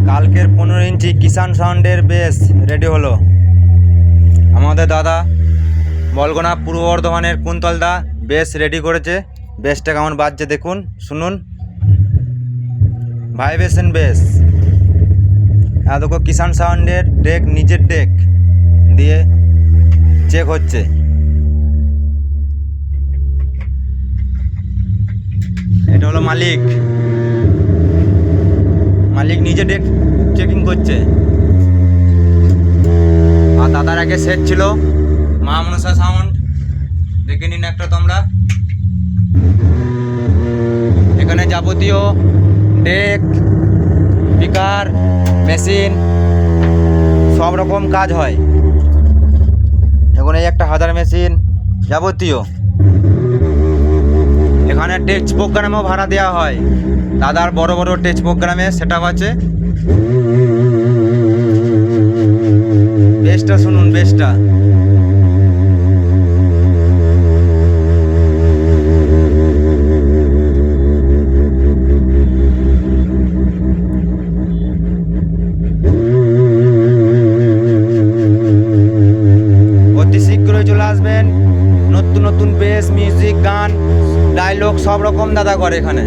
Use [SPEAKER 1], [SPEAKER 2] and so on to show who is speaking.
[SPEAKER 1] কালকের 15 ইঞ্চি কিষান সাউন্ডের base ready হলো। আমাদের দাদা বলগোনা পূর্ব বর্ধমানের কুন্তলদা বেস রেডি করেছে। বেসটা কেমন বাজছে দেখুন, শুনুন। Vibration base. আর দেখো কিষান সাউন্ডের ডেক, নিজের ডেক দিয়ে চেক হচ্ছে। এটা হলো মালিক নিজে ডেক চেকিং করছে। আর দাদার আগে সেট ছিল মা মনসা সাউন্ড, দেখে নিন একটা তোমরা। এখানে যাবতীয় ডেক, স্পিকার, মেশিন সব রকম কাজ হয়। এখন এই একটা হাজার মেশিন যাবতীয়। এখানে টেক্সট প্রোগ্রামও ভাড়া দেওয়া হয়। দাদার বড় বড় টেক্সট প্রোগ্রামে সেটআপ আছে। বেসটা শুনুন, বেসটা। অতি শীঘ্রই চলে আসবেন। নতুন নতুন বেস, মিউজিক, গান, ডায়লগ সব রকম দাদা করে এখানে।